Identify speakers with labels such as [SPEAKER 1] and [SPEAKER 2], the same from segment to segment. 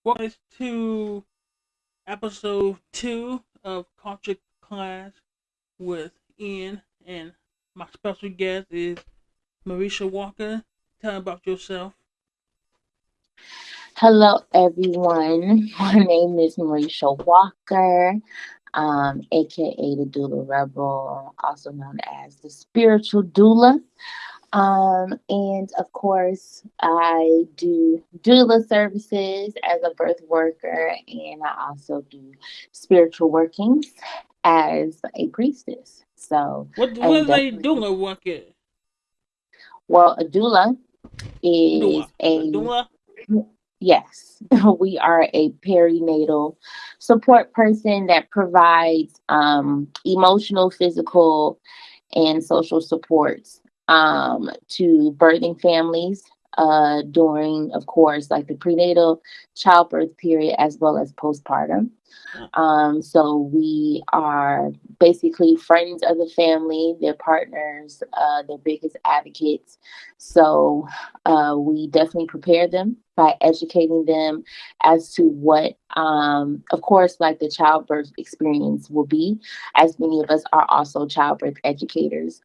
[SPEAKER 1] Welcome to episode 2 of Culture Class with Ian, and my special guest is Mareesha Walker. Tell me about yourself.
[SPEAKER 2] Hello, everyone. My name is Mareesha Walker, aka the Doula Rebel, also known as the Spiritual Doula. And of course, I do doula services as a birth worker, and I also do spiritual workings as a priestess. So
[SPEAKER 1] What
[SPEAKER 2] I'm
[SPEAKER 1] is a
[SPEAKER 2] definitely,
[SPEAKER 1] doula worker?
[SPEAKER 2] well, a doula
[SPEAKER 1] Doula.
[SPEAKER 2] is
[SPEAKER 1] A
[SPEAKER 2] a
[SPEAKER 1] doula?
[SPEAKER 2] Yes, we are a perinatal support person that provides emotional, physical, and social supports to birthing families during, of course, like the prenatal childbirth period as well as postpartum.
[SPEAKER 1] Uh,
[SPEAKER 2] So we are basically friends of the family, their partners, their biggest advocates. So we definitely prepare them by educating them as to what, of course, like the childbirth experience will be, as many of us are also childbirth educators.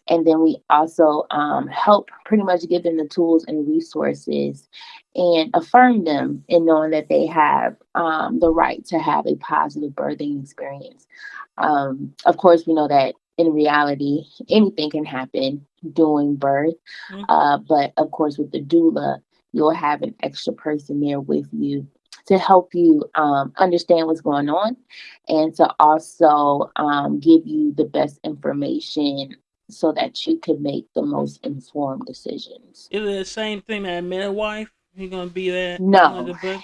[SPEAKER 2] And then we also help pretty much give them the tools and resources and affirm them in knowing that they have the right to have a positive birthing experience. Of course, we know that in reality, anything can happen during birth.
[SPEAKER 1] mm,
[SPEAKER 2] But of course, with the doula, you'll have an extra person there with you to help you understand what's going on and to also give you the best information so that you can make the most informed decisions.
[SPEAKER 1] is it the same thing that a midwife? You gonna be there during
[SPEAKER 2] No.
[SPEAKER 1] the birth?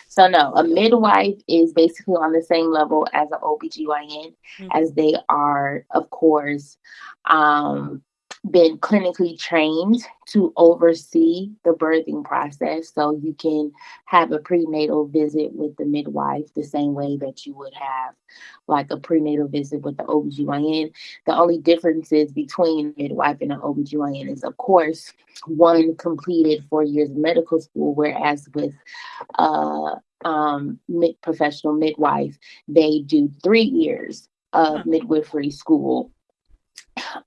[SPEAKER 2] So no, a midwife is basically on the same level as an OBGYN,
[SPEAKER 1] Mm,
[SPEAKER 2] as they are, of course, um, been clinically trained to oversee the birthing process. So you can have a prenatal visit with the midwife the same way that you would have like a prenatal visit with the OBGYN. The only differences between midwife and an OBGYN is, of course, one completed 4 years of medical school, whereas with uh, professional midwife, they do 3 years of
[SPEAKER 1] huh.
[SPEAKER 2] midwifery school,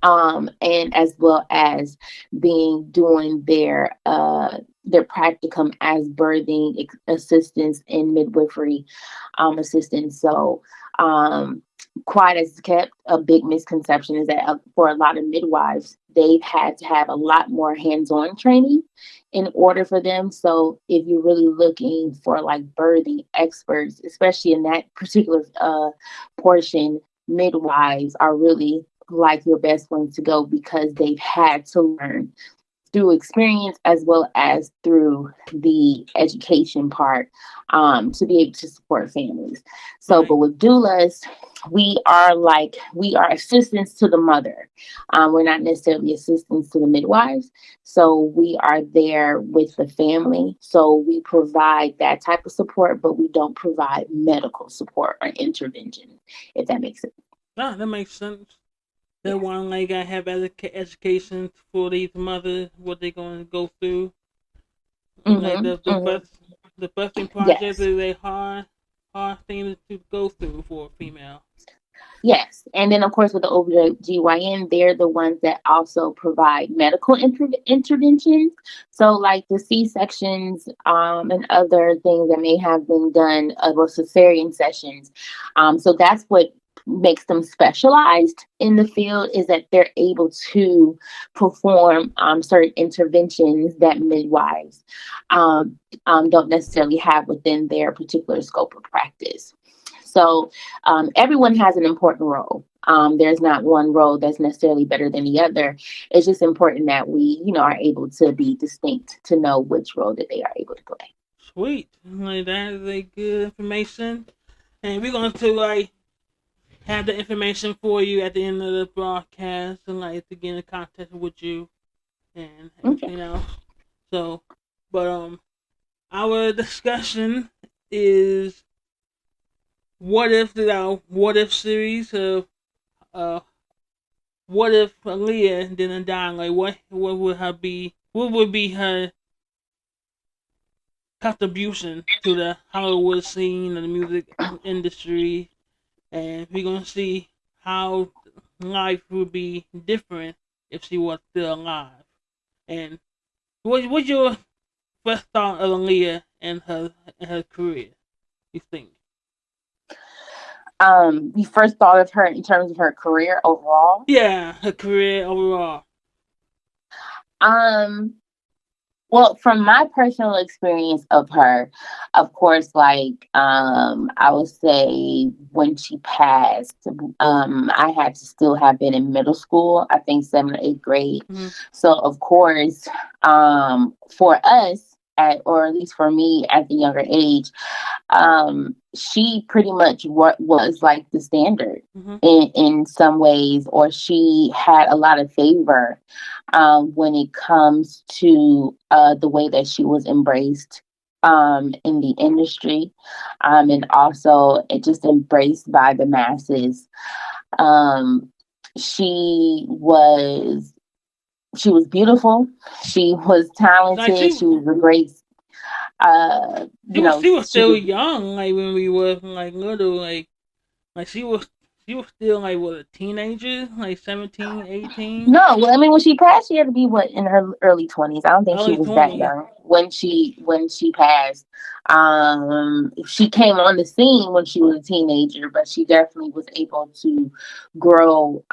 [SPEAKER 2] and as well as being doing their practicum as assistants and midwifery assistants. So quite as kept, a big misconception is that for a lot of midwives, they've had to have a lot more hands-on training in order for them. So if you're really looking for like birthing experts, especially in that particular portion, midwives are really like your best ones to go because they've had to learn through experience as well as through the education part to be able to support families. So,
[SPEAKER 1] Right.
[SPEAKER 2] but with doulas, we are assistants to the mother. We're not necessarily assistants to the midwives. So we are there with the family. So we provide that type of support, but we don't provide medical support or intervention, if that makes sense.
[SPEAKER 1] Ah, that makes sense. They
[SPEAKER 2] Yes.
[SPEAKER 1] want like I have education for these mothers, what they're gonna go through. Like
[SPEAKER 2] Mm-hmm. Mm-hmm.
[SPEAKER 1] the birthing process
[SPEAKER 2] Yes.
[SPEAKER 1] is a hard thing to go through for a female.
[SPEAKER 2] Yes. And then, of course, with the OBGYN, they're the ones that also provide medical interventions. So, like the C sections and other things that may have been done, or cesarean sessions. So, that's what makes them specialized in the field is that they're able to perform certain interventions that midwives don't necessarily have within their particular scope of practice. So everyone has an important role. There's not one role that's necessarily better than the other. It's just important that we, are able to be distinct to know which role that they are able to play.
[SPEAKER 1] Sweet, like that is a good information, and we're going to like have the information for you at the end of the broadcast, and like to get in contact with you and
[SPEAKER 2] Okay.
[SPEAKER 1] everything else. So, but our discussion is what if series of uh what if Aaliyah didn't die? Like what would her be? What would be her contribution to the Hollywood scene and the music industry, and we're gonna see how life would be different if she was still alive. And what's your first thought of Aaliyah and her career? You think?
[SPEAKER 2] You first thought of her in terms of her career overall.
[SPEAKER 1] Yeah, her career overall.
[SPEAKER 2] Um, Well, from my personal experience of her, of course, I would say when she passed, I had to still have been in middle school, I think 7th or 8th grade.
[SPEAKER 1] Mm-hmm.
[SPEAKER 2] So of course, for us or at least for me at the younger age, she pretty much what was like the standard
[SPEAKER 1] Mm-hmm.
[SPEAKER 2] in some ways, or she had a lot of favor when it comes to the way that she was embraced in the industry, and also it just embraced by the masses. Um, she was she was beautiful. She was
[SPEAKER 1] Like
[SPEAKER 2] talented. She was a great.
[SPEAKER 1] she was
[SPEAKER 2] She
[SPEAKER 1] still
[SPEAKER 2] was.
[SPEAKER 1] young, like when we were like little, like she was still like what, a teenager, like 17, 18,
[SPEAKER 2] No, well, I mean, when she passed, she had to be what in her early 20s. I don't think she
[SPEAKER 1] early
[SPEAKER 2] was that
[SPEAKER 1] 20.
[SPEAKER 2] young when she passed. She came on the scene when she was a teenager, but she definitely was able to grow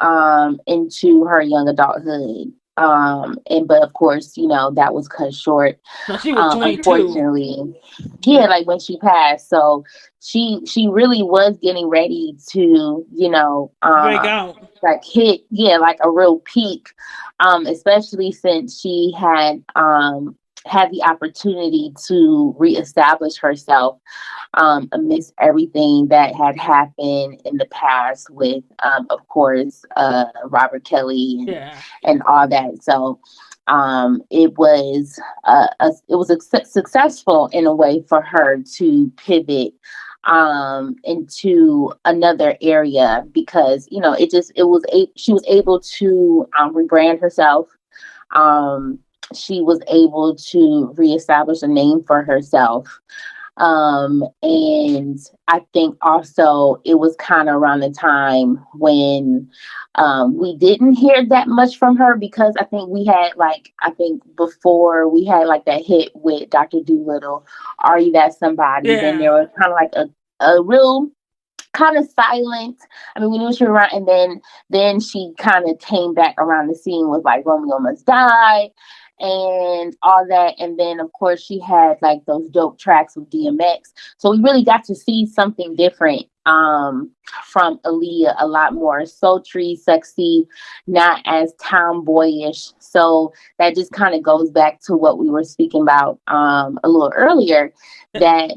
[SPEAKER 2] into her young adulthood. And but of course, that was cut short,
[SPEAKER 1] No, she was 22.
[SPEAKER 2] unfortunately. Yeah,
[SPEAKER 1] Yeah,
[SPEAKER 2] like when she passed. So she really was getting ready to,
[SPEAKER 1] break out.
[SPEAKER 2] like hit, yeah, like a real peak, especially since she had the opportunity to reestablish herself amidst everything that had happened in the past with, of course, Robert Kelly
[SPEAKER 1] Yeah,
[SPEAKER 2] and all that. So it was successful in a way for her to pivot into another area, because she was able to rebrand herself. um she was able to reestablish a name for herself. And I think also it was kind of around the time when we didn't hear that much from her, because I think before we had like that hit with Dr. Doolittle, Are You That Somebody? Then
[SPEAKER 1] yeah.
[SPEAKER 2] there was kind of like a real kind of silent. I mean, we knew she was around, and then she kind of came back around the scene with like Romeo Must Die and all that. And then of course she had like those dope tracks with DMX. So we really got to see something different from Aaliyah, a lot more sultry, sexy, not as tomboyish. So that just kind of goes back to what we were speaking about a little earlier, that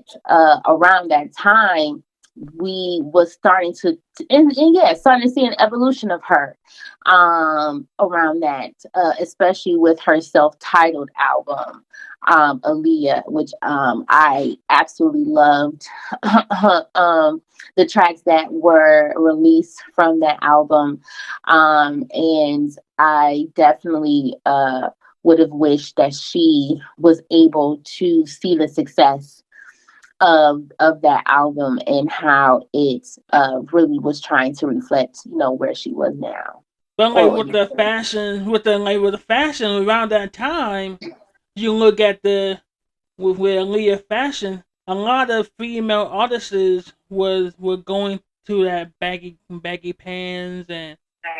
[SPEAKER 2] around that time we was starting to and yeah, starting to see an evolution of her around that, especially with her self-titled album, Aaliyah, which I absolutely loved. The tracks that were released from that album, and I definitely would have wished that she was able to see the success of that album, and how it really was trying to reflect, where she was now.
[SPEAKER 1] But like
[SPEAKER 2] Or
[SPEAKER 1] with the fashion, with the fashion around that time, you look at with Aaliyah fashion, a lot of female artists were going to that baggy pants and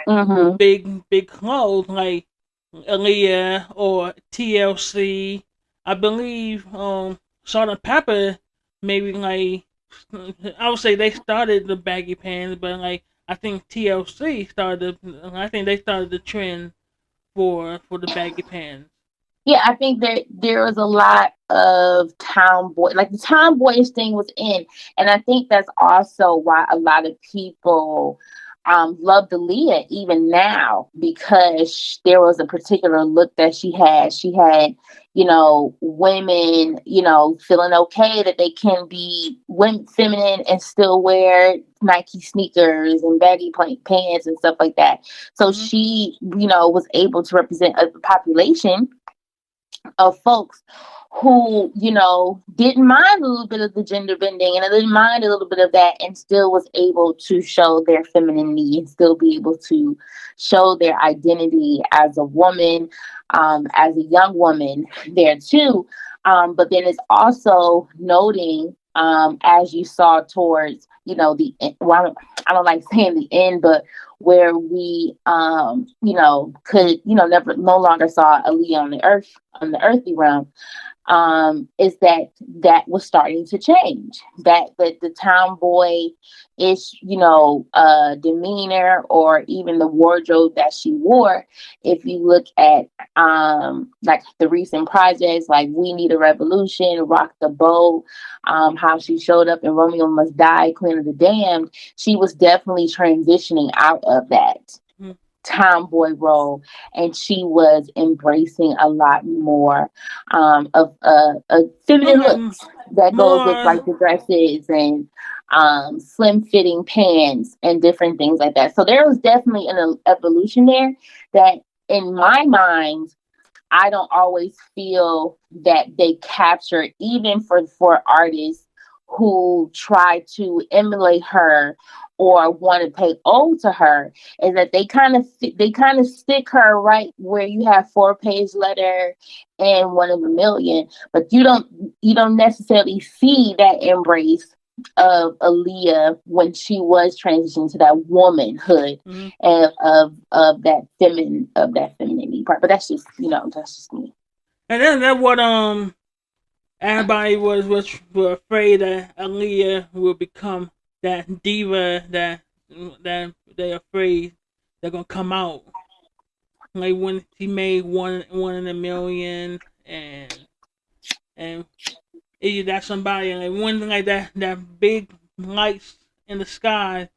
[SPEAKER 2] mm-hmm.
[SPEAKER 1] big clothes like Aaliyah or TLC. I believe Salt and Pepper maybe like I would say they started the baggy pants, but like I think TLC started. I think they started the trend for the baggy pants.
[SPEAKER 2] Yeah, I think that there was a lot of tomboy, like the tomboyish thing was in, and I think that's also why a lot of people love Aaliyah even now, because there was a particular look that she had. She had, women, feeling okay that they can be women feminine and still wear Nike sneakers and baggy pants and stuff like that. So
[SPEAKER 1] Hmm.
[SPEAKER 2] she, was able to represent a population of folks who, didn't mind a little bit of the gender bending and didn't mind a little bit of that, and still was able to show their femininity and still be able to show their identity as a woman, as a young woman there too. But then it's also noting, as you saw towards, well, I don't like saying the end, but where we, could, never, no longer saw Aaliyah on the earthly realm, is that was starting to change. That the tomboy ish, demeanor, or even the wardrobe that she wore. If you look at like the recent projects, like We Need a Revolution, Rock the Boat, how she showed up in Romeo Must Die, Queen of the Damned, she was definitely transitioning out of that
[SPEAKER 1] Mm-hmm.
[SPEAKER 2] tomboy role, and she was embracing a lot more of feminine
[SPEAKER 1] Okay,
[SPEAKER 2] looks that goes with
[SPEAKER 1] more.
[SPEAKER 2] like the dresses and slim fitting pants and different things like that. So there was definitely an evolution there that, in my mind, I don't always feel that they capture, even for artists who try to emulate her or want to pay ode to her, is that they kind of stick her right where you have 4 page letter and One of a Million, but you don't necessarily see that embrace of Aaliyah when she was transitioning to that womanhood,
[SPEAKER 1] Mm-hmm.
[SPEAKER 2] of that femininity part. But that's just me.
[SPEAKER 1] And then that what everybody were afraid that Aaliyah will become that diva that they're afraid they're gonna come out like when she made one in a million and either that somebody like one like that big lights in the sky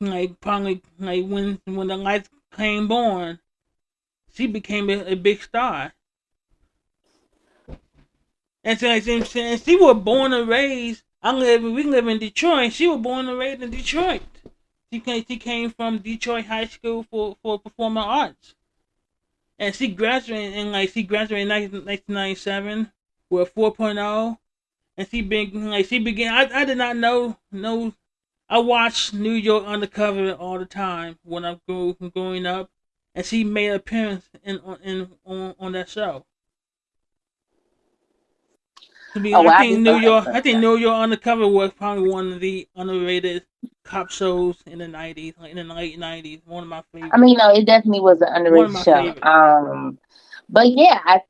[SPEAKER 1] like probably like when the lights came born she became a big star. And so, like, and she was born and raised. We live in Detroit. She was born and raised in Detroit. She came from Detroit High School for performing arts, and she graduated in 1997 with 4.0, and she began. I did not know. I watched New York Undercover all the time when I grew growing up, and she made an appearance on that show.
[SPEAKER 2] Oh,
[SPEAKER 1] I
[SPEAKER 2] well, I
[SPEAKER 1] think
[SPEAKER 2] just
[SPEAKER 1] New
[SPEAKER 2] don't have
[SPEAKER 1] York. I
[SPEAKER 2] stuff.
[SPEAKER 1] think New York Undercover was probably one of the underrated cop shows in the '90s, like in the late '90s. One of my
[SPEAKER 2] I
[SPEAKER 1] favorite.
[SPEAKER 2] mean, no, it definitely was an
[SPEAKER 1] One of
[SPEAKER 2] underrated
[SPEAKER 1] my
[SPEAKER 2] show.
[SPEAKER 1] favorite.
[SPEAKER 2] But yeah, I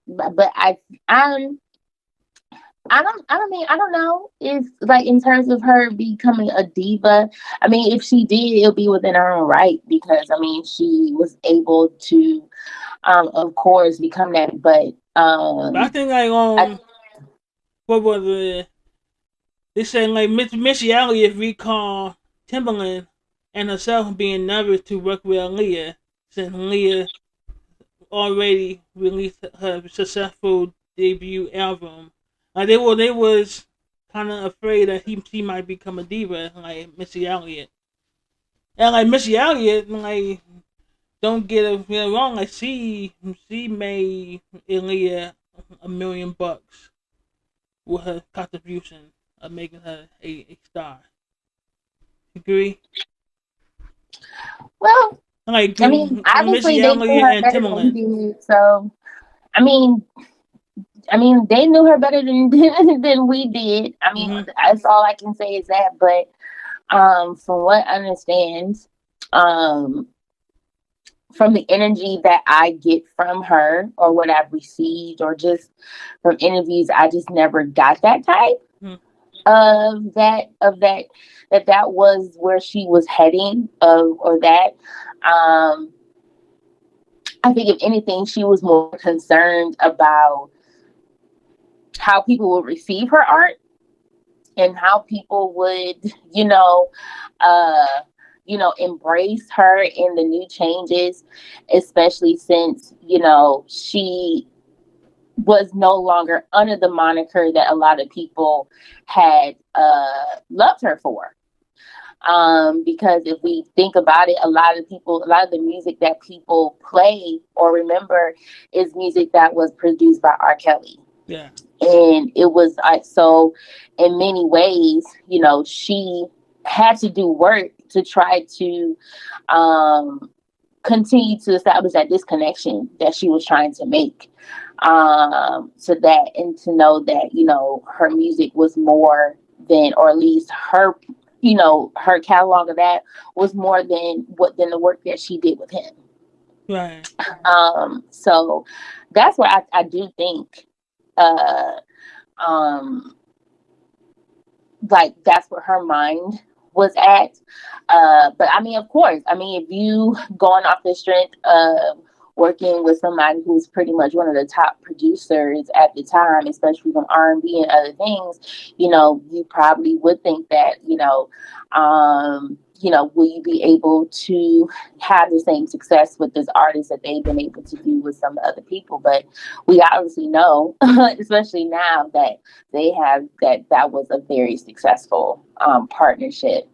[SPEAKER 2] don't know if, like, in terms of her becoming a diva. I mean, if she did, it'll be within her own right, because I mean, she was able to, of course, become that. But
[SPEAKER 1] But I think like
[SPEAKER 2] I
[SPEAKER 1] what was it? They said like Missy Elliott recalled Timberland and herself being nervous to work with Aaliyah since Aaliyah already released her successful debut album. They was kind of afraid that she might become a diva like Missy Elliott. And like Missy Elliott, like don't get it wrong, like she made Aaliyah $1 million with her contribution of making her a star. Agree?
[SPEAKER 2] well,
[SPEAKER 1] Like
[SPEAKER 2] I mean,
[SPEAKER 1] Missy
[SPEAKER 2] obviously they knew
[SPEAKER 1] Elliott
[SPEAKER 2] her
[SPEAKER 1] and
[SPEAKER 2] better than we
[SPEAKER 1] Timberland.
[SPEAKER 2] did. So I mean, they knew her better than than we did. I mean,
[SPEAKER 1] Hmm.
[SPEAKER 2] that's all I can say is that. But from what I understand, um, from the energy that I get from her, or what I've received, or just from interviews, I just never got that type of that was where she was heading, or that. Um, I think if anything, she was more concerned about how people would receive her art, and how people would, uh, embrace her in the new changes, especially since, she was no longer under the moniker that a lot of people had loved her for. Because if we think about it, a lot of the music that people play or remember is music that was produced by R. Kelly.
[SPEAKER 1] Yeah.
[SPEAKER 2] And it was so in many ways, she had to do work to try to um continue to establish that disconnection that she was trying to make, so that, and to know that her music was more than, or at least her catalog of that was more than the work that she did with him.
[SPEAKER 1] Right.
[SPEAKER 2] So that's where I do think uh um like that's where her mind was at. But I mean, of course, I mean, if you going off the strength of working with somebody who's pretty much one of the top producers at the time, especially from R&B and other things, you probably would think that, will you be able to have the same success with this artist that they've been able to do with some other people? But we obviously know, especially now, that they have that was a very successful partnership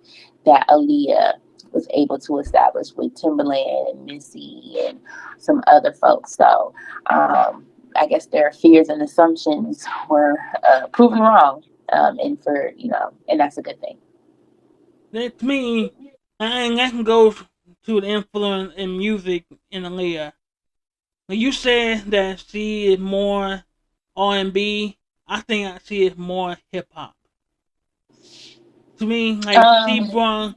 [SPEAKER 2] that Aaliyah was able to establish with Timberland and Missy and some other folks. So I guess their fears and assumptions were proven wrong, and that's a good thing.
[SPEAKER 1] That, to me, and that can go to the influence in music in Aaliyah. When you said that she is more R&B, I think she is more hip hop. To me,
[SPEAKER 2] Um,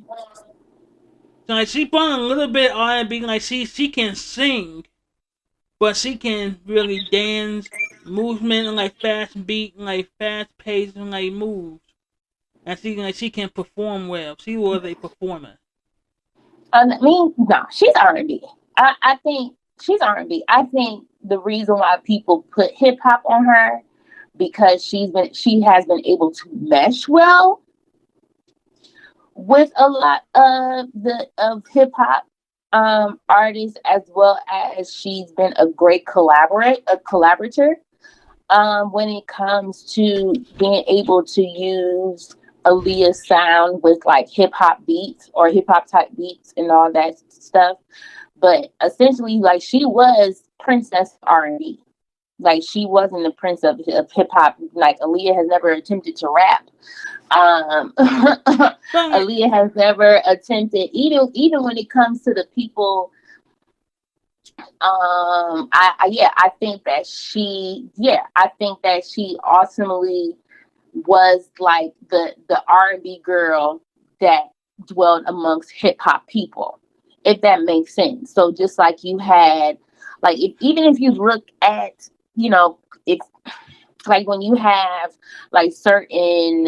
[SPEAKER 1] she brought a little bit R&B. Like she can sing, but she can really dance, movement, and like fast beat, and like fast pace, and like moves. And she can perform well. She was a performer.
[SPEAKER 2] I mean, no, she's R&B. I think she's R&B. I think the reason why people put hip hop on her, because she has been able to mesh well with a lot of the of hip hop artists, as well as she's been a great collaborator when it comes to being able to use Aaliyah's sound with like hip hop beats or hip hop type beats and all that stuff. But essentially, like, she was Princess R&B. Like, she wasn't the prince of hip hop. Like, Aaliyah has never attempted to rap.
[SPEAKER 1] But
[SPEAKER 2] Aaliyah has never attempted, even when it comes to the people. I think that she ultimately was like the R&B girl that dwelled amongst hip hop people, if that makes sense. So just like you had, like, even if you look at, if like when you have like certain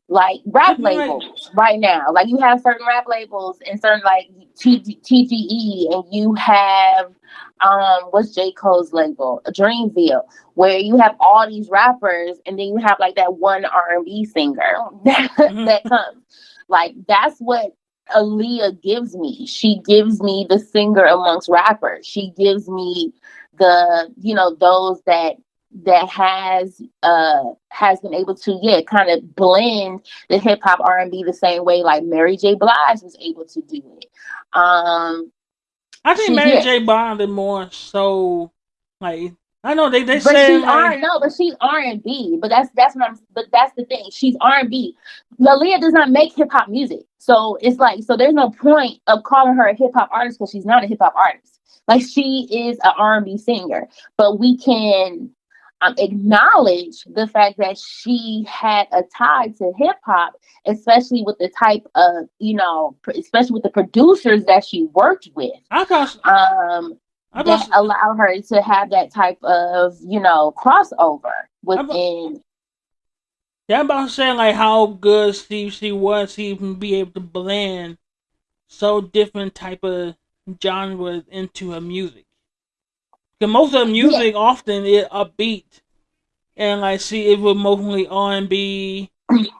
[SPEAKER 2] like rap
[SPEAKER 1] I feel like
[SPEAKER 2] labels right now. Like, you have certain rap labels and certain like TGE, and you have what's J. Cole's label, Dreamville, where you have all these rappers, and then you have like that one R&B singer that comes. Like, that's what Aaliyah gives me. She gives me the singer amongst rappers. She gives me those that has been able to, kind of blend the hip hop R&B the same way like Mary J. Blige was able to do it.
[SPEAKER 1] I think
[SPEAKER 2] She's
[SPEAKER 1] Mary
[SPEAKER 2] yeah,
[SPEAKER 1] J. Blige is more so like I know they
[SPEAKER 2] but
[SPEAKER 1] say
[SPEAKER 2] she's R
[SPEAKER 1] like
[SPEAKER 2] no, but she's R&B. But that's the thing. She's R&B. Aaliyah does not make hip hop music, so it's like, so there's no point of calling her a hip hop artist because she's not a hip hop artist. Like, she is an R&B singer, but we can acknowledge the fact that she had a tie to hip hop, especially with the type of, especially with the producers that she worked with,
[SPEAKER 1] I thought
[SPEAKER 2] um,
[SPEAKER 1] I
[SPEAKER 2] that
[SPEAKER 1] thought
[SPEAKER 2] allow her to have that type of, crossover
[SPEAKER 1] I thought
[SPEAKER 2] within.
[SPEAKER 1] yeah, I'm about to say like how good she was. She even be able to blend so different type of genres into her music. Cause most of her
[SPEAKER 2] Yeah,
[SPEAKER 1] music often is upbeat and like it was mostly R&B,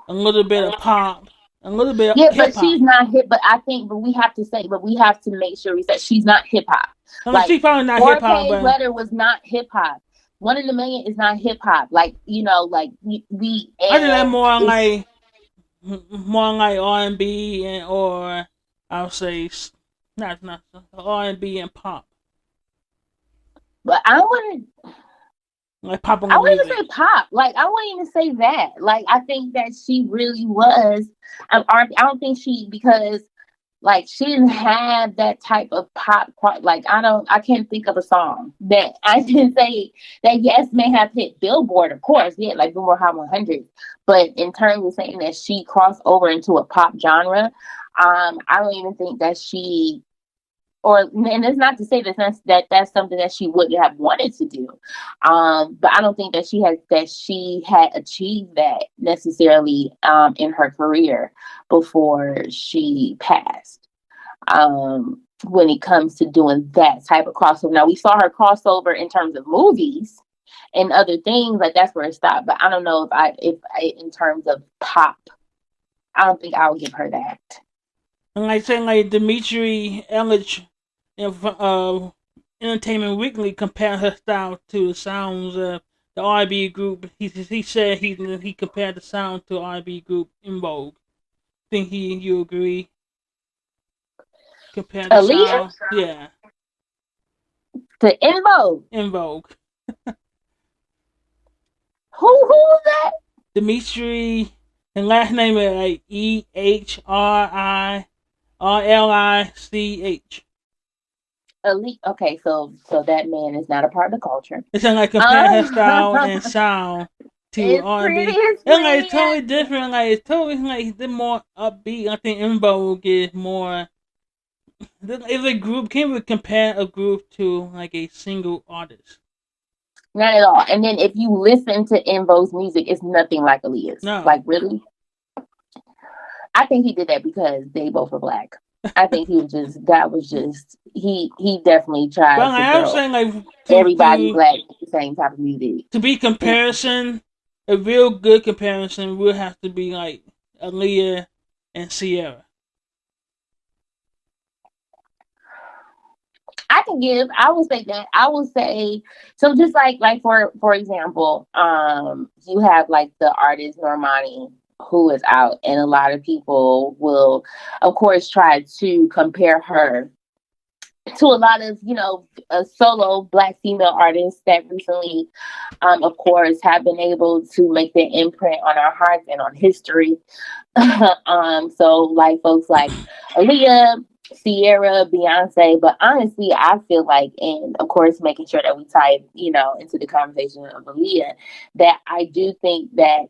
[SPEAKER 1] a little bit of pop, a little bit of
[SPEAKER 2] yeah,
[SPEAKER 1] hip
[SPEAKER 2] but
[SPEAKER 1] hop.
[SPEAKER 2] she's not hip. But I think, but we have to make sure we say she's not hip hop.
[SPEAKER 1] I mean,
[SPEAKER 2] Like,
[SPEAKER 1] she's probably not hip
[SPEAKER 2] Four
[SPEAKER 1] hop,
[SPEAKER 2] Page
[SPEAKER 1] but
[SPEAKER 2] Letter was not hip hop. One in a Million is not hip hop. Like, like we
[SPEAKER 1] I think that
[SPEAKER 2] and it's.
[SPEAKER 1] more like R&B and or I would say not R&B and pop.
[SPEAKER 2] But I want to.
[SPEAKER 1] like popular
[SPEAKER 2] I wouldn't even
[SPEAKER 1] music.
[SPEAKER 2] say pop. Like I wouldn't even say that. Like I think that she really was R&B. I don't think she because like she didn't have that type of like I can't think of a song that I can say that yes may have hit Billboard, of course, yeah, like Billboard Hot 100. But in terms of saying that she crossed over into a pop genre, I don't even think that she or and it's not to say that's something that she would have wanted to do, but I don't think that she had achieved that necessarily in her career before she passed. When it comes to doing that type of crossover, now we saw her crossover in terms of movies and other things, like that's where it stopped. But I don't know if in terms of pop, I don't think I would give her that.
[SPEAKER 1] And like saying like Dimitri Elich in Entertainment Weekly compared her style to the sounds of the R&B group. He said he compared the sound to R&B group In Vogue. Think you agree? Compared the
[SPEAKER 2] Aaliyah
[SPEAKER 1] sound, yeah,
[SPEAKER 2] to Invo.
[SPEAKER 1] In Vogue.
[SPEAKER 2] Who was that?
[SPEAKER 1] Dimitri and last name is like EHRIRLICH.
[SPEAKER 2] Elite. Okay, so that man is not a part of the culture.
[SPEAKER 1] It's like comparing her style
[SPEAKER 2] Uh,
[SPEAKER 1] and sound to
[SPEAKER 2] it's
[SPEAKER 1] R&B. And like it's
[SPEAKER 2] previously.
[SPEAKER 1] totally different. Like it's totally like the more upbeat. I think In Vogue is more. If a group can we compare a group to like a single artist?
[SPEAKER 2] Not at all. And then if you listen to Invo's music, it's nothing like Aaliyah's.
[SPEAKER 1] No.
[SPEAKER 2] Like really, I think he did that because they both were black. I think he was just that was just he definitely
[SPEAKER 1] But
[SPEAKER 2] tried
[SPEAKER 1] like,
[SPEAKER 2] to
[SPEAKER 1] I'm
[SPEAKER 2] throw
[SPEAKER 1] saying like
[SPEAKER 2] everybody black with the same type of music.
[SPEAKER 1] to be comparison, a real good comparison would have to be like Aaliyah and Sierra.
[SPEAKER 2] I will say that I will say so just like for example, you have like the artist Normani who is out and a lot of people will of course try to compare her to a lot of solo black female artists that recently of course have been able to make their imprint on our hearts and on history. So like folks like Aaliyah, Sierra, Beyonce, but honestly, I feel like, and of course, making sure that we tie it, into the conversation of Aaliyah, that I do think that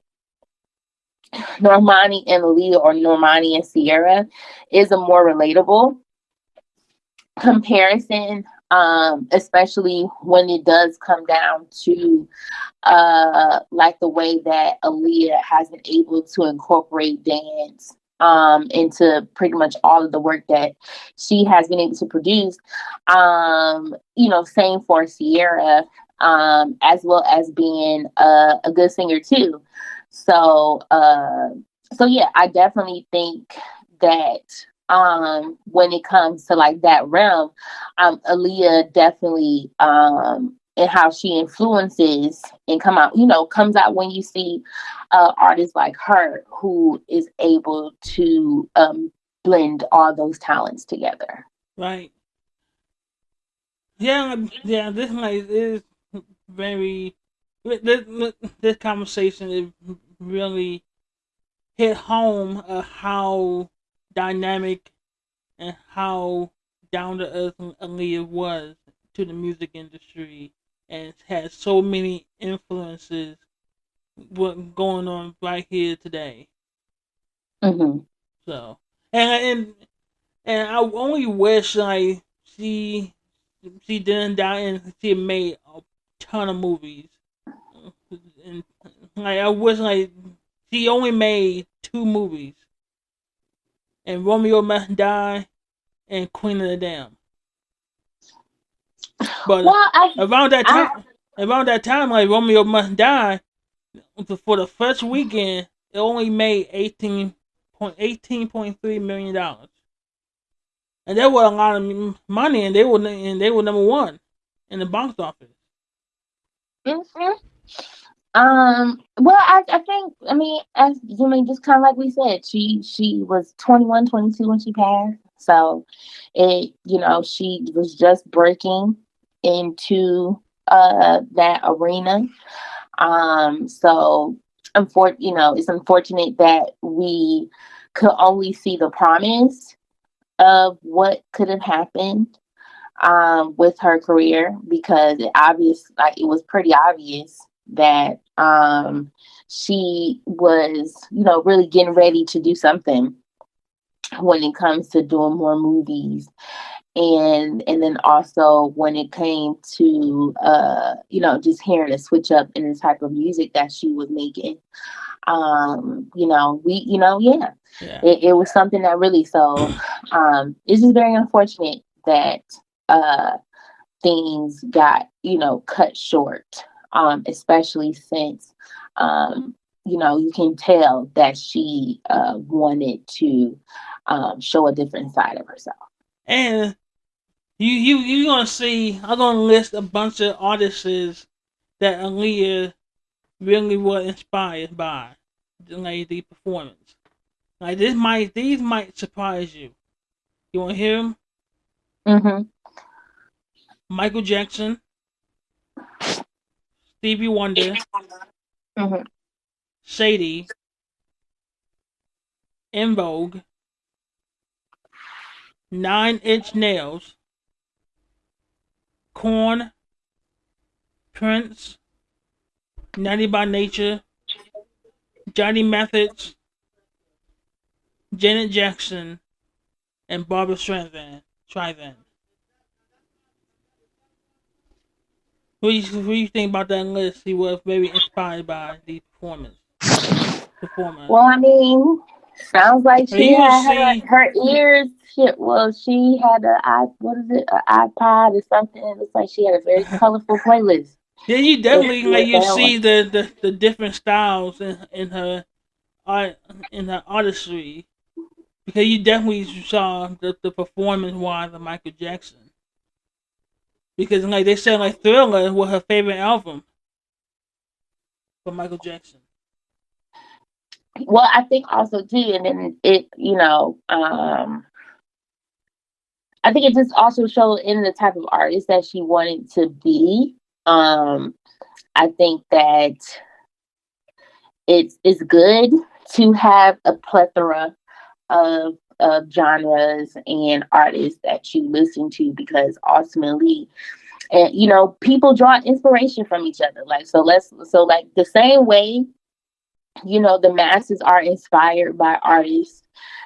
[SPEAKER 2] Normani and Aaliyah or Normani and Sierra is a more relatable comparison, especially when it does come down to like the way that Aaliyah has been able to incorporate dance into pretty much all of the work that she has been able to produce. Same for Sierra, as well as being a good singer too. So, so yeah, I definitely think that when it comes to like that realm, Aaliyah definitely and how she influences and comes out when you see artists like her who is able to blend all those talents together.
[SPEAKER 1] Right. Yeah, yeah. This like is very. This conversation is really hit home how dynamic and how down to earth Aaliyah was to the music industry and has so many influences what going on right here today.
[SPEAKER 2] Mm-hmm.
[SPEAKER 1] So and I only wish like she didn't die and she made a ton of movies. And like I wish like she only made two movies, and Romeo Must Die and Queen of the Dam. But
[SPEAKER 2] Well,
[SPEAKER 1] around that
[SPEAKER 2] I
[SPEAKER 1] time, like Romeo Must Die, for the first weekend, it only made $18.3 million, and that was a lot of money, and they were number one in the box office.
[SPEAKER 2] mhm. Well, I think, just kind of like we said, she was 21, 22 when she passed. So she was just breaking into that arena. So it's unfortunate that we could only see the promise of what could have happened with her career, because it was pretty obvious that she was, really getting ready to do something when it comes to doing more movies, and then also when it came to just hearing a switch up in the type of music that she was making. Yeah,
[SPEAKER 1] Yeah.
[SPEAKER 2] it was something that really, so it's just very unfortunate that uh things got, cut short, especially since, you can tell that she wanted to show a different side of herself.
[SPEAKER 1] And you gonna see. I'm gonna list a bunch of artists that Aaliyah really was inspired by, like the performance. Like these might surprise you. You wanna hear them?
[SPEAKER 2] Mm-hmm.
[SPEAKER 1] Michael Jackson, Stevie Wonder,
[SPEAKER 2] Mm-hmm.
[SPEAKER 1] Sadie, In Vogue, 9 Inch Nails, Korn, Prince, Naughty by Nature, Johnny Methods, Janet Jackson, and Barbara Streisand. What do you think about that list? He was very inspired by the performer.
[SPEAKER 2] Well, I mean, sounds like
[SPEAKER 1] And
[SPEAKER 2] she
[SPEAKER 1] you will
[SPEAKER 2] had
[SPEAKER 1] see.
[SPEAKER 2] her ears. She had what is it, an iPod or something. It looks like she had a very colorful playlist.
[SPEAKER 1] Then you
[SPEAKER 2] If
[SPEAKER 1] definitely
[SPEAKER 2] you
[SPEAKER 1] like
[SPEAKER 2] look
[SPEAKER 1] you
[SPEAKER 2] at
[SPEAKER 1] see
[SPEAKER 2] one.
[SPEAKER 1] the different styles in her art in her artistry, because you definitely saw the performance wise of Michael Jackson, because like they said like Thriller was her favorite album for Michael Jackson.
[SPEAKER 2] Well, I think also too, and then I think it just also showed in the type of artist that she wanted to be. Um, I think that it's good to have a plethora of genres and artists that you listen to, because ultimately, and people draw inspiration from each other. Like, so like the same way, the masses are inspired by artists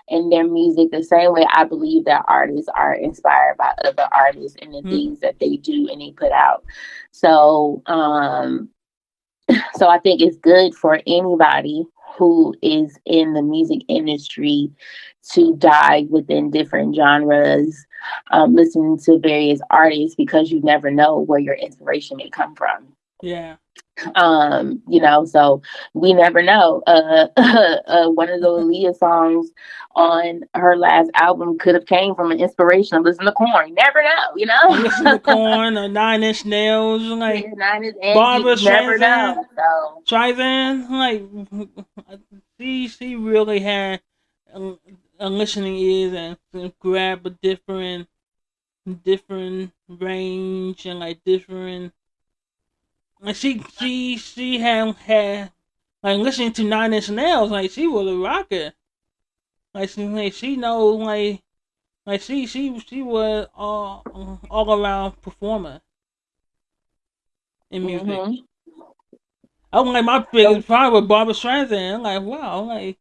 [SPEAKER 2] and their music, the same way I believe that artists are inspired by other artists and the
[SPEAKER 1] Hmm?
[SPEAKER 2] things that they do and they put out. So so I think it's good for anybody who is in the music industry to dive within different genres, listening to various artists, because you never know where your inspiration may come from.
[SPEAKER 1] Yeah.
[SPEAKER 2] So we never know. One of the Aaliyah songs on her last album could have came from an inspiration of listening to Corn. You never know,
[SPEAKER 1] And listen to Korn or 9 Inch Nails, like
[SPEAKER 2] Yeah, and
[SPEAKER 1] Barbara
[SPEAKER 2] you never
[SPEAKER 1] Streisand.
[SPEAKER 2] know. So.
[SPEAKER 1] Streisand, like she really had a listening ears and grab a different range and like different. Like she had like listening to 9 Inch Nails. Like she was a rocker. She know she was all around performer in music.
[SPEAKER 2] Hmm.
[SPEAKER 1] I was like my biggest problem with Barbara Streisand. I'm like, wow, like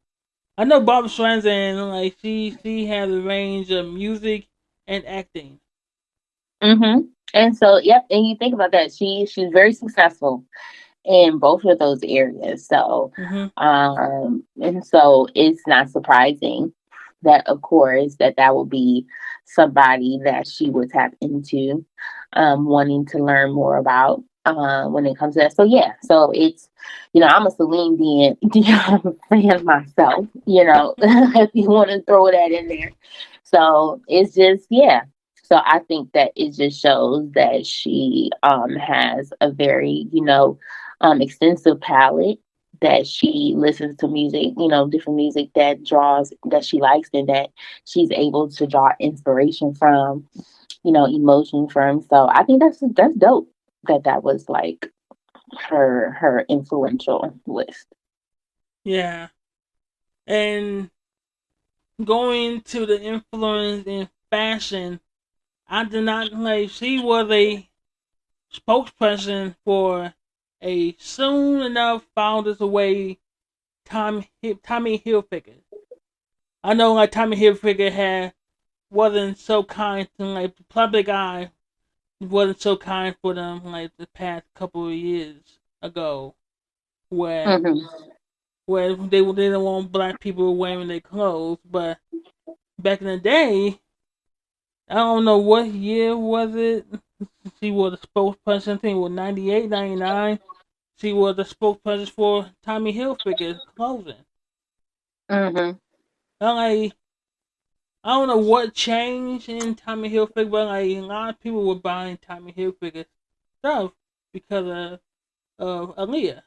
[SPEAKER 1] I know Barbara Streisand. Like she has a range of music and acting.
[SPEAKER 2] Hmm. And so, yep. And you think about that, she's very successful in both of those areas. So,
[SPEAKER 1] Hmm.
[SPEAKER 2] and so it's not surprising that, of course, that will be somebody that she would tap into, wanting to learn more about. When it comes to that, so yeah, so it's, I'm a Celine Dion fan myself. If you want to throw that in there, so it's just, yeah. So I think that it just shows that she has a very, extensive palette, that she listens to music, different music that she likes, and that she's able to draw inspiration from, emotion from. So I think that's dope. that was like her influential list.
[SPEAKER 1] Yeah. And going to the influence in fashion, I did not like. She was a spokesperson for a soon enough found its away Tommy Hilfiger. I know like Tommy Hilfiger had wasn't so kind to like the public eye wasn't so kind for them like the past couple of years ago where
[SPEAKER 2] Hmm.
[SPEAKER 1] they didn't want black people wearing their clothes, but back in the day, I don't know what year was it. She was a spokesperson. I think it was 98, 99. She was the spokesperson for Tommy Hilfiger clothing.
[SPEAKER 2] Hmm.
[SPEAKER 1] And like I don't know what changed in Tommy Hilfiger, but like a lot of people were buying Tommy Hilfiger stuff because of Aaliyah.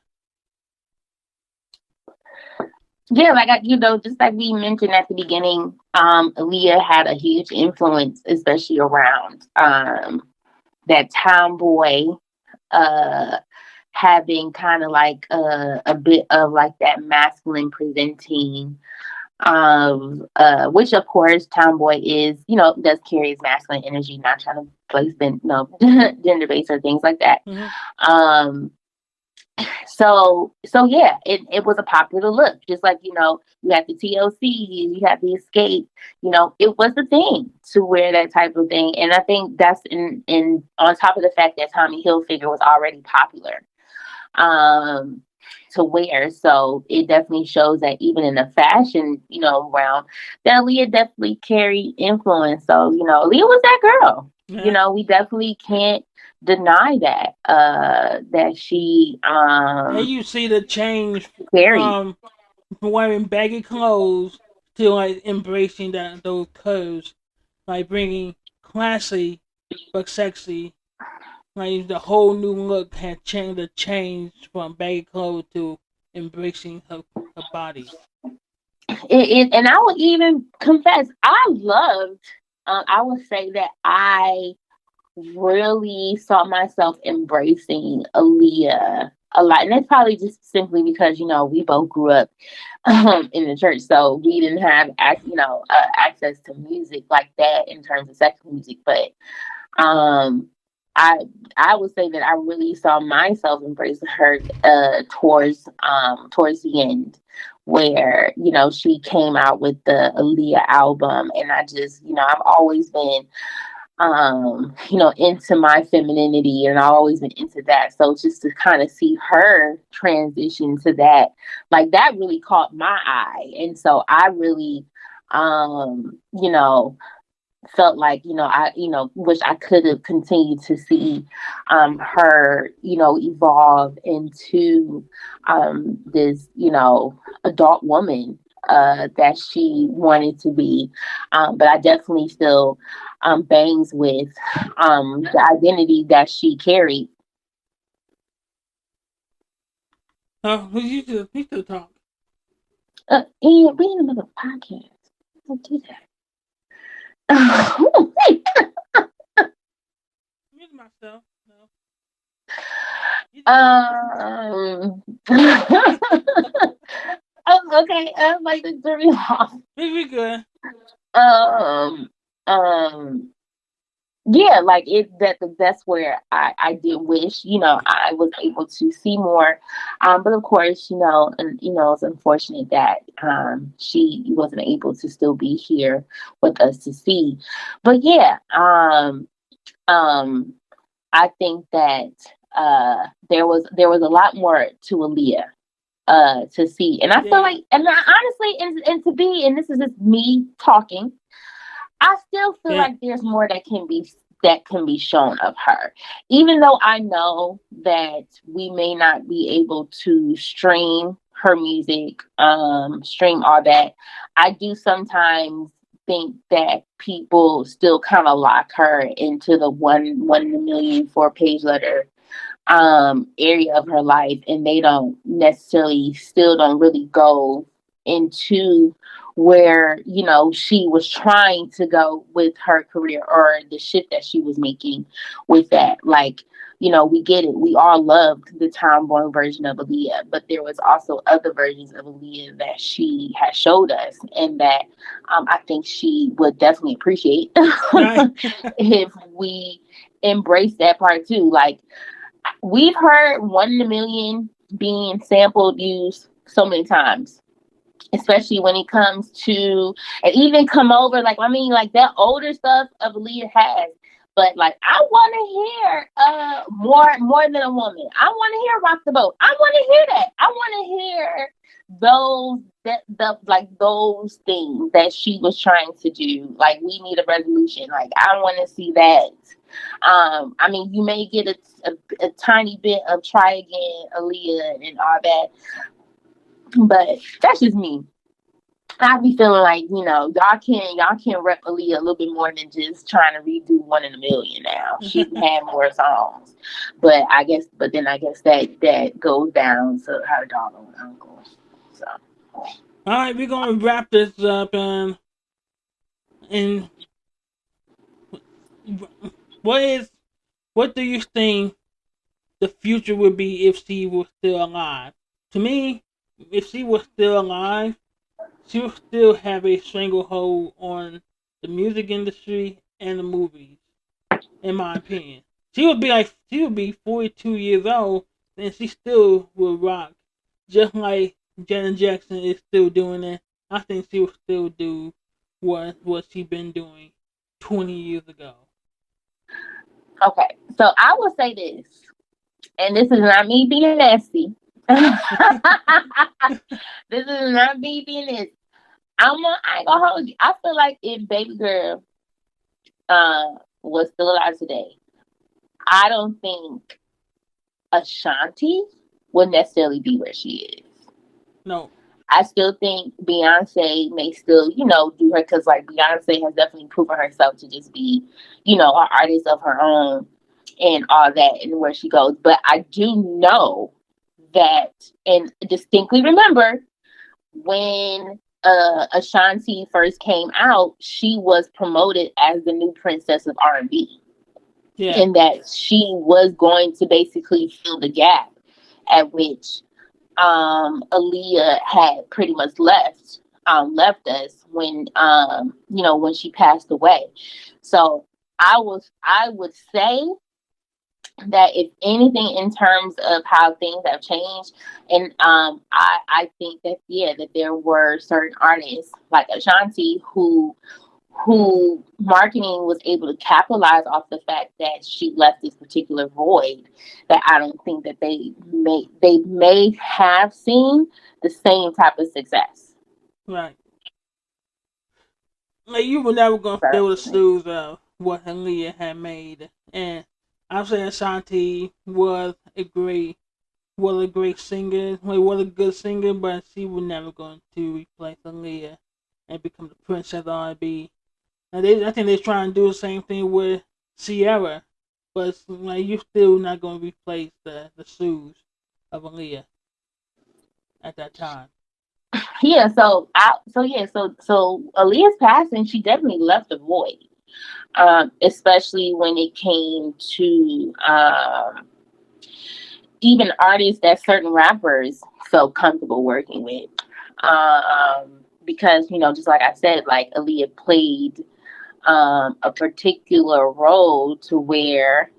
[SPEAKER 2] Yeah, like just like we mentioned at the beginning, Aaliyah had a huge influence, especially around that tomboy, uh, having kind of like a bit of like that masculine presenting, which of course tomboy is, does carry his masculine energy, not trying to place gender based or things like that.
[SPEAKER 1] Mm-hmm.
[SPEAKER 2] Um, so yeah, it was a popular look. Just like, you had the TLCs, you had the escape, it was the thing to wear that type of thing. And I think that's in on top of the fact that Tommy Hilfiger was already popular um to wear. So it definitely shows that even in the fashion, realm, that Leah definitely carried influence. So, Leah was that girl.
[SPEAKER 1] Yeah.
[SPEAKER 2] We definitely can't deny that that she
[SPEAKER 1] And you see the change
[SPEAKER 2] carried.
[SPEAKER 1] from wearing baggy clothes to like embracing those curves, like bringing classy but sexy. Like the whole new look had changed. The change from baggy clothes to embracing her body.
[SPEAKER 2] And I would even confess, I loved. I would say that I really saw myself embracing Aaliyah a lot. And that's probably just simply because, we both grew up in the church. So we didn't have, access to music like that in terms of secular music. But um, I I would say that I really saw myself embracing her towards the end, where she came out with the Aaliyah album, and I just I've always been into my femininity, and I've always been into that. So just to kind of see her transition to that, like that really caught my eye. And so I really, felt like, I, wish I could have continued to see, her, evolve into, this, adult woman, that she wanted to be. But I definitely still, bangs with, the identity that she carried.
[SPEAKER 1] Oh, you should talk.
[SPEAKER 2] And we in another podcast. Don't do that.
[SPEAKER 1] Mute myself. No. You just
[SPEAKER 2] um, okay, like the jury off.
[SPEAKER 1] we good.
[SPEAKER 2] Um, um, yeah, like that's where I did wish, I was able to see more. But of course, and it's unfortunate that she wasn't able to still be here with us to see. But yeah, um I think that there was a lot more to Aaliyah to see. And I feel
[SPEAKER 1] Yeah.
[SPEAKER 2] like, and honestly, and to be, and this is just me talking, I still feel
[SPEAKER 1] Yeah.
[SPEAKER 2] like there's more that can be shown of her. Even though I know that we may not be able to stream her music, stream all that, I do sometimes think that people still kind of lock her into the one in a million 4 page letter area of her life, and they don't necessarily still don't really go into where she was trying to go with her career, or the shift that she was making with that. Like, we get it. We all loved the tomboy version of Aaliyah, but there was also other versions of Aaliyah that she has showed us, and that I think she would definitely appreciate
[SPEAKER 1] Right.
[SPEAKER 2] if we embrace that part too. Like, we've heard "One in a Million" being sampled, used so many times, especially when it comes to, and even "Come Over." Like, I mean, like, that older stuff of Aaliyah has. But like, I want to hear more than a woman. I want to hear "Rock the Boat." I want to hear that. I want to hear those that the like those things that she was trying to do. Like, "We Need a Resolution." Like, I want to see that. I mean, you may get a tiny bit of "Try Again," Aaliyah, and all that, but that's just me. I be feeling like, y'all can rep Aaliyah a little bit more than just trying to redo "One in a Million." Now she's had more songs, but then I guess that goes down to her daughter and uncle. So
[SPEAKER 1] All right, we're gonna wrap this up, and what is what do you think the future would be if she was still alive? To me, if she was still alive, she would still have a stranglehold on the music industry and the movies. In my opinion, she would be 42 years old, and she still will rock, just like Janet Jackson is still doing it. I think she will still do what she been doing 20 years ago.
[SPEAKER 2] okay, so I will say this, and this is not me being nasty. This is not me being this. I ain't gonna hold you. I feel like if Baby Girl was still alive today, I don't think Ashanti would necessarily be where she is.
[SPEAKER 1] No,
[SPEAKER 2] I still think Beyonce may still, do her, because like Beyonce has definitely proven herself to just be, an artist of her own and all that, and where she goes. But I do know that, and distinctly remember when Ashanti first came out, she was promoted as the new princess of R&B,
[SPEAKER 1] yeah,
[SPEAKER 2] and that she was going to basically fill the gap at which Aaliyah had pretty much left us when she passed away. So I would say that if anything, in terms of how things have changed, and I think that, yeah, that there were certain artists like Ashanti who marketing was able to capitalize off the fact that she left this particular void, that I don't think that they may have seen the same type of success.
[SPEAKER 1] right. Like, you were never gonna fill the
[SPEAKER 2] Personally.
[SPEAKER 1] shoes of what Aaliyah had made, and I'm saying Ashanti was a great singer, like, was a good singer, but she was never going to replace Aaliyah and become the princess of R&B. I think they're trying to do the same thing with Sierra, but like, you still not going to replace the shoes of Aaliyah at that time.
[SPEAKER 2] Yeah, so Aaliyah's passing, she definitely left a void. Especially when it came to even artists that certain rappers felt comfortable working with. Because, just like I said, like, Aaliyah played a particular role to where,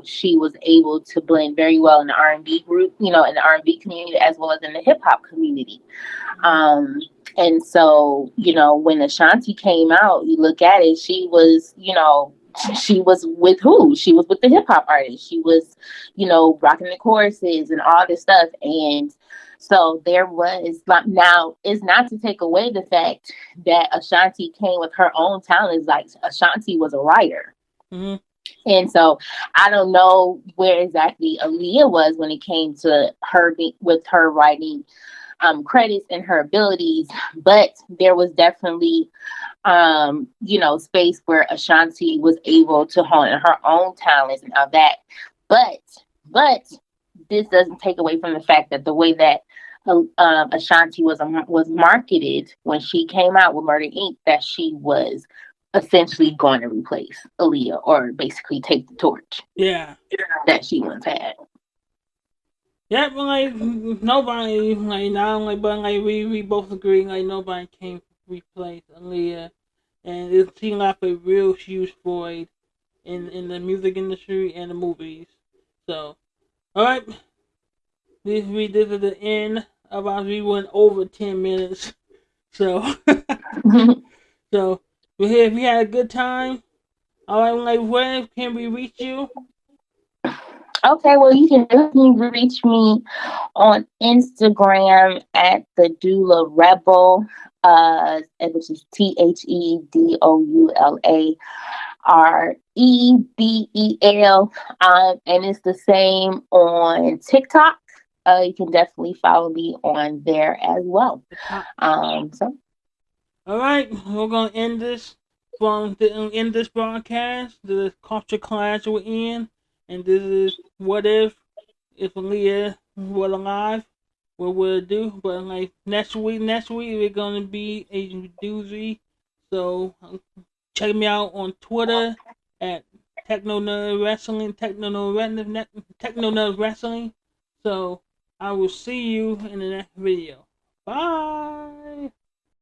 [SPEAKER 2] she was able to blend very well in the R&B group, in the R&B community, as well as in the hip hop community.
[SPEAKER 1] Mm-hmm.
[SPEAKER 2] Um, and so, when Ashanti came out, you look at it, she was with who? She was with the hip hop artists. She was, rocking the choruses and all this stuff. And so there was, like, now it's not to take away the fact that Ashanti came with her own talents. Like, Ashanti was a writer.
[SPEAKER 1] Mm-hmm.
[SPEAKER 2] And so I don't know where exactly Aaliyah was when it came to with her writing credits and her abilities, but there was definitely space where Ashanti was able to hone in her own talents and all that. But but this doesn't take away from the fact that the way that Ashanti was marketed when she came out with Murder Inc., that she was essentially going to replace Aaliyah or basically take the torch
[SPEAKER 1] Yeah.
[SPEAKER 2] that she once had.
[SPEAKER 1] Yeah, but like nobody, like not only, but like we both agree, like nobody can replace Aaliyah, and it seemed like a real huge void in the music industry and the movies. So, all right, this is the end of our. We went over 10 minutes, so so we here. We had a good time. All right, like where can we reach you?
[SPEAKER 2] Okay, well, you can definitely reach me on Instagram at the Doula Rebel, which is TheDoulaRebel, and it's the same on TikTok. You can definitely follow me on there as well. So
[SPEAKER 1] All right, we're gonna end this end this broadcast. The culture clash we're in, and this is what if Leah were alive, what would it do? But like next week we're gonna be a doozy. So check me out on Twitter at Techno Nerd Wrestling, Techno Nerd Wrestling. So I will see you in the next video. Bye.